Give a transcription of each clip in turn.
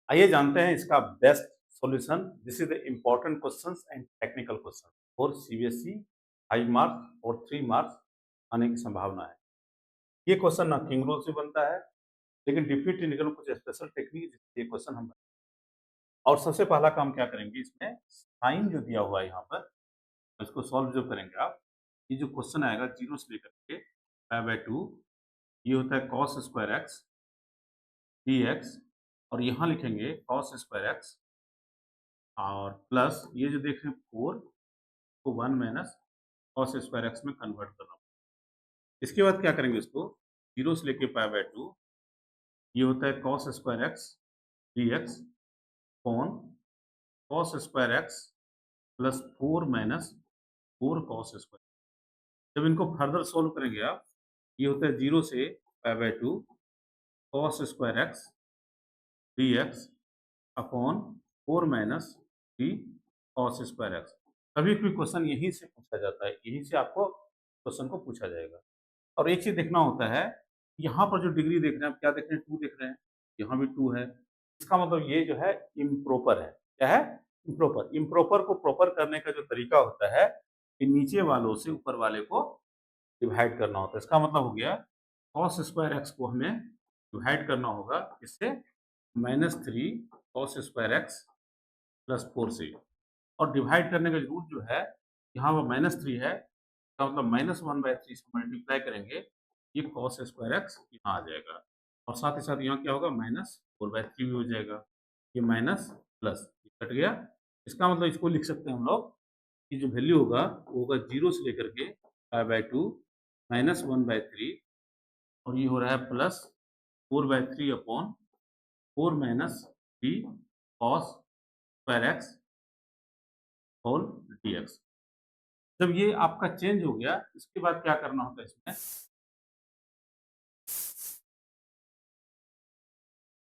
आइए जानते हैं इसका best solution. This is the important questions and technical question for CBSE 5 marks और 3 मार्क्स आने की संभावना है। ये क्वेश्चन ना किंग रूल से बनता है, लेकिन डिफरेंट इंडियन कुछ स्पेशल टेक्निक जिससे ये क्वेश्चन हम और सबसे पहला काम क्या करेंगे, इसमें साइन जो दिया हुआ है यहाँ पर इसको सॉल्व जो करेंगे आप, ये जो क्वेश्चन आएगा जीरो से लेकर के पाई बाय 2, ये होता है कॉस स्क्वायर एक्स dx और यहाँ लिखेंगे कॉस स्क्वायर एक्स और प्लस ये जो देख रहे हैं 4 को 1 माइनस कॉस स्क्वायर एक्स में कन्वर्ट करना। इसके बाद क्या करेंगे, इसको 0 से लेके पाई बाय 2, ये होता है cos square x dx upon cos square x plus 4 minus 4 cos square. जब इनको फर्दर सोल्व करेंगे आप, ये होता है 0 से पाई by 2 cos square x dx upon 4 minus 3 cos square x. कभी भी क्वेश्चन यहीं से पूछा जाता है, यहीं से आपको क्वेश्चन को पूछा जाएगा। और एक चीज देखना होता है, यहाँ पर जो डिग्री देख रहे हैं आप, क्या देख रहे हैं, 2 देख रहे हैं, यहाँ भी 2 है। इसका मतलब ये जो है इम्प्रॉपर है। क्या है? इम्प्रॉपर। इम्प्रॉपर को प्रॉपर करने का जो तरीका होता है कि नीचे वालों से ऊपर वाले को डिवाइड करना होता है। इसका मतलब हो गया कॉस स्क्वायर एक्स को हमें डिवाइड करना होगा इससे -3 कॉस स्क्वायर एक्स प्लस 4 से। और डिवाइड करने का रूल जो है, यहाँ पर -3 है, इसका मतलब -1/3 से मल्टीप्लाई करेंगे, ये कॉस स्क्वायर एक्स यहाँ आ जाएगा। और साथ ही साथ यहाँ क्या होगा, -4/3 भी हो जाएगा। ये माइनस प्लस कट गया। इसका मतलब इसको लिख सकते हैं हम लोग कि जो वैल्यू होगा वो होगा 0 से लेकर के पाई बाय 2 -1/3 और ये हो रहा है plus 4/3 upon 4 minus 3 cos square x whole dx। जब ये आपका चेंज हो गया, इसके बाद क्या करना होता है, इसमें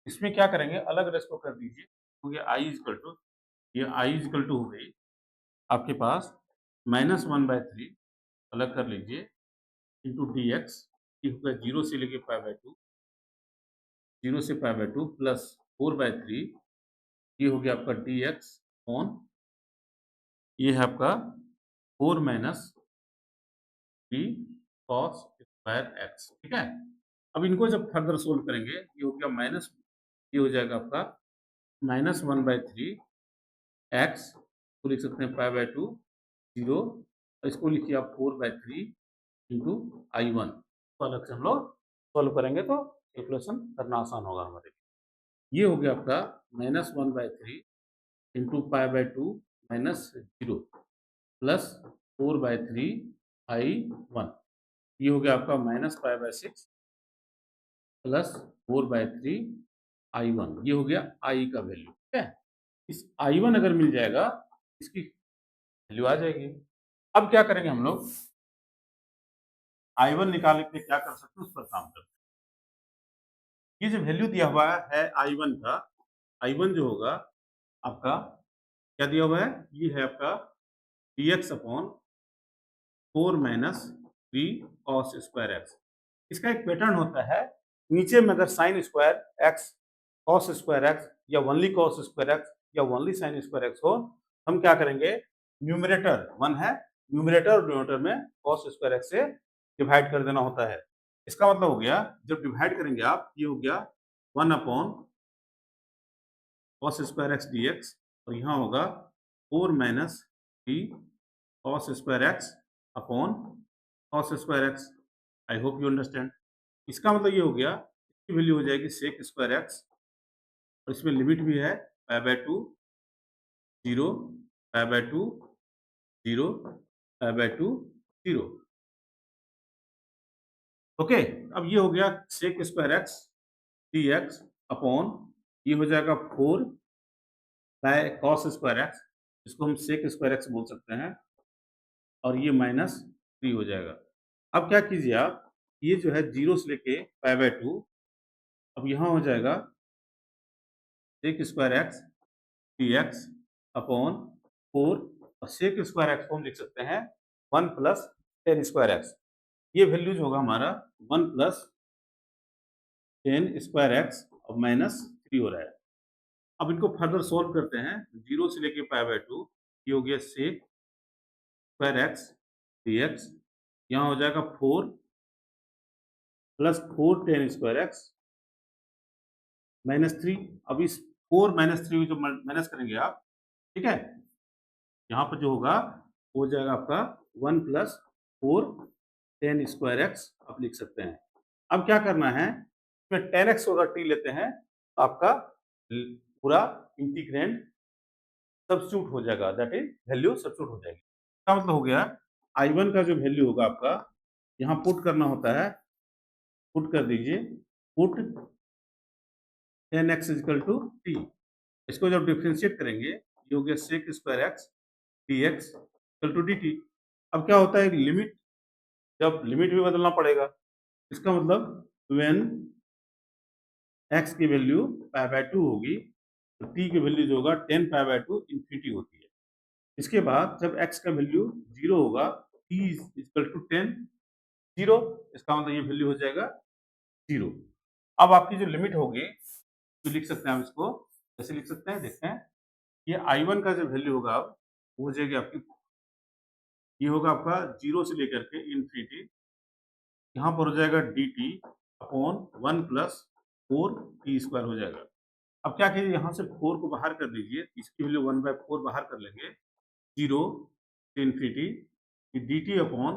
इसमें क्या करेंगे, अलग रेशो कर दीजिए। हो गया i इक्वल टू, ये i इक्वल टू हो गई आपके पास -1/3, अलग कर लीजिए, इंटू dx, ये होगा 0 से लेके पाई बाय 2, 0 से पाई बाय 2 प्लस 4/3, ये हो गया आपका dx ऑन, ये है आपका 4 माइनस 3 कॉस स्क्वायर एक्स। ठीक है? अब इनको जब फर्दर सोल्व करेंगे, ये हो गया माइनस, ये हो जाएगा आपका -1/3 एक्स को लिख सकते हैं पाई बाय 2 0, और इसको लिखिए आप 4/3 इंटू I1। तो अलग से हम लोग सोल्व करेंगे तो कैलकुलेशन करना आसान होगा हमारे लिए। ये हो गया आपका -1/3 into pi by 2 minus 0 plus 4/3 I1। ये हो गया आपका -पाई/6 प्लस 4/3 I1। ये हो गया I का वैल्यू। ठीक है? इस I1 अगर मिल जाएगा, इसकी वैल्यू आ जाएगी। अब क्या करेंगे हम लोग, I1 निकालने के लिए क्या कर सकते हैं, उस पर काम करते हैं। ये जो वैल्यू दिया हुआ है I1 का, I1 जो होगा आपका, क्या दिया हुआ है, ये है आपका dx upon 4 minus 3 cos square x. इसका एक पैटर्न होता है, नीचे में अगर sine square x, cos square x या ओनली कॉस स्क्वायर एक्स या ओनली साइन स्क्वायर एक्स हो, हम क्या करेंगे, न्यूमरेटर 1 है, न्यूमरेटर और डिनोमिनेटर में कॉस स्क्वायर एक्स से डिवाइड कर देना होता है। इसका मतलब हो गया, जब डिवाइड करेंगे आप, ये हो गया 1 upon cos square x dx और यहाँ होगा 4 minus 3 cos square x upon cos square x. I hope you understand. इसका मतलब ये हो गया, इसकी वैल्यू हो जाएगी सेक स्क्वायर एक्स और इसमें लिमिट भी है pi by 2 0, pi by 2 0, pi by 2 0। Okay, अब ये हो गया sec square x dx upon, ये हो जाएगा 4 बाय कॉस स्क्वायर एक्स, इसको हम सेक स्क्वायर एक्स बोल सकते हैं, और ये -3 हो जाएगा। अब क्या कीजिए आप, ये जो है 0 से लेके पाई बाय 2, अब यहाँ हो जाएगा sec square x dx upon 4, और सेक स्क्वायर एक्स को हम लिख सकते हैं 1 प्लस टेन स्क्वायर एक्स। ये वैल्यू जो होगा हमारा 1 प्लस टेन स्क्वायर एक्स और -3 हो रहा है। अब इनको फर्दर सोल्व करते हैं। 0 से लेके π/2 ये हो गया sec स्क्वायर एक्स dx, यहाँ हो जाएगा 4 plus 4 tan square x minus 3। अब इस 4 माइनस 3 को जब माइनस करेंगे आप, ठीक है, यहाँ पर जो होगा हो जाएगा आपका 1 प्लस 4 tan स्क्वायर एक्स आप लिख सकते हैं। अब क्या करना है, इसमें tan x अगर t लेते हैं तो आपका पूरा इंटीग्रेंड सब्स्टिट्यूट हो जाएगा, दैट इज वैल्यू सब्स्टिट्यूट हो जाएगी। इसका मतलब हो गया I1 का जो वैल्यू होगा आपका यहाँ पुट करना होता है, पुट कर दीजिए, put tan x equal to t। इसको जब डिफरेंशिएट करेंगे ये हो गया sec square x dx equal to dt। अब क्या होता है, लिमिट, जब लिमिट भी बदलना पड़ेगा। इसका मतलब व्हेन x की वैल्यू π/2 होगी तो t की वैल्यू जो होगा tan π/2 इंफिनिटी होती है। इसके बाद जब x का वैल्यू 0 होगा, t इक्वल टू tan 0, इसका मतलब ये वैल्यू हो जाएगा 0। अब आपकी जो लिमिट होगी तो लिख सकते हैं हम इसको, कैसे लिख सकते हैं देखते हैं। ये I1 का जो वैल्यू होगा अब वो हो जाएगी आपकी, ये होगा आपका 0 से लेकर के इंफिनिटी, यहाँ पर हो जाएगा dt upon 1 plus 4 t square हो जाएगा। अब क्या कीजिए, यहाँ से 4 को बाहर कर दीजिए, इसकी वैल्यू 1/4 बाहर कर लेंगे, 0 से इंफिनिटी dt अपॉन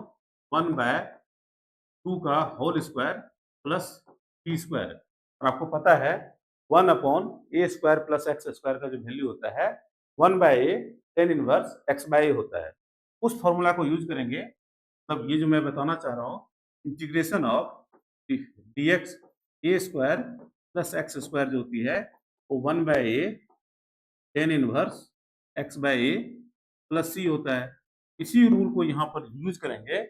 1/2 का whole square plus t square. और आपको पता है 1 upon a square plus x square का जो वैल्यू होता है 1/a tan इनवर्स x/a होता है। उस फॉर्मूला को यूज करेंगे, तब ये जो मैं बताना चाह रहा हूँ, integration of dx a square plus x square जो होती है वो 1/a tan inverse x/a plus c होता है। इसी रूल को यहाँ पर यूज करेंगे,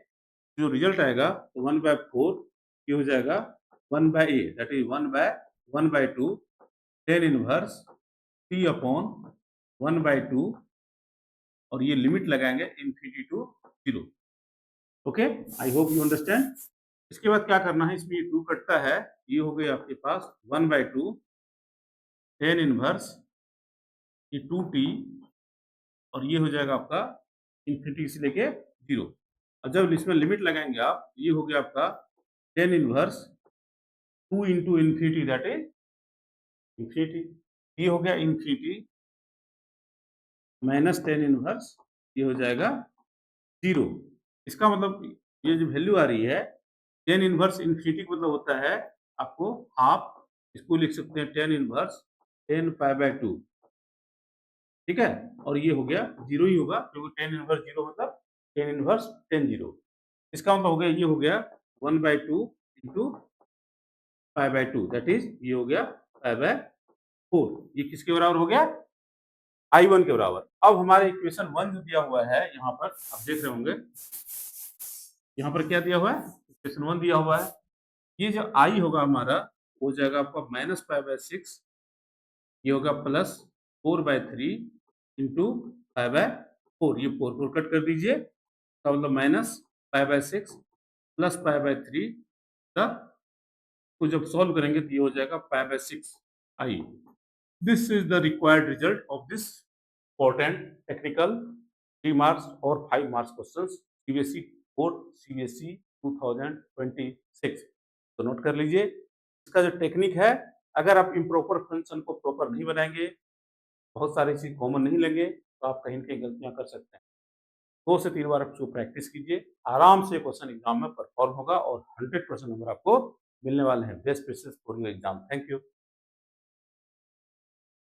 जो रिजल्ट आएगा तो 1/4 ये हो जाएगा 1/a, that is 1/2 tan inverse t upon 1/2, और ये लिमिट लगाएंगे infinity to 0। Okay, I hope you understand. इसके बाद क्या करना है, इसमें ये 2 कटता है, ये हो गया आपके पास 1/2 tan इनवर्स ये 2t, और ये हो जाएगा आपका इंफिनिटी से लेके 0। और जब इसमें लिमिट लगाएंगे आप, ये हो गया आपका tan inverse 2 into infinity, that is infinity, ये हो गया इंफिनिटी माइनस tan इनवर्स, ये हो जाएगा 0। इसका मतलब ये जो वैल्यू आ रही है tan इनवर्स इंफिनिटी का मतलब होता है आपको हाफ, इसको लिख सकते हैं tan इनवर्स tan π/2, ठीक है, और ये हो गया 0 ही होगा क्योंकि tan इनवर्स 0 मतलब tan इनवर्स tan 0। इसका मतलब हो गया, ये हो गया 1/2 इंटू π/2, दैट इज ये हो गया π/4। ये किसके बराबर हो गया, I1 के बराबर। अब हमारे इक्वेशन 1 जो दिया हुआ है यहाँ पर आप देख रहे होंगे, यहाँ पर क्या दिया हुआ है, इक्वेशन 1 दिया हुआ है, ये जो I होगा हमारा हो जाएगा आपका -π/6, ये होगा प्लस 4/3 इंटू π/4, ये 4 कट कर दीजिए, तो मतलब -π/6 प्लस π/3 का को जब सॉल्व करेंगे तो ये हो जाएगा π/6 I। This is the required result of this important technical 3 marks और 5 marks questions CBSE board CBSE 2026। तो नोट कर लीजिए, इसका जो टेक्निक है, अगर आप इम्प्रॉपर फंक्शन को प्रॉपर नहीं बनाएंगे, बहुत सारी चीज कॉमन नहीं लेंगे, तो आप कहीं न कहीं गलतियां कर सकते हैं। 2 से 3 बार आप इसको प्रैक्टिस कीजिए, आराम से क्वेश्चन एग्जाम में परफॉर्म होगा और 100% नंबर आपको मिलने वाले हैं। Best wishes for your exam. Thank you.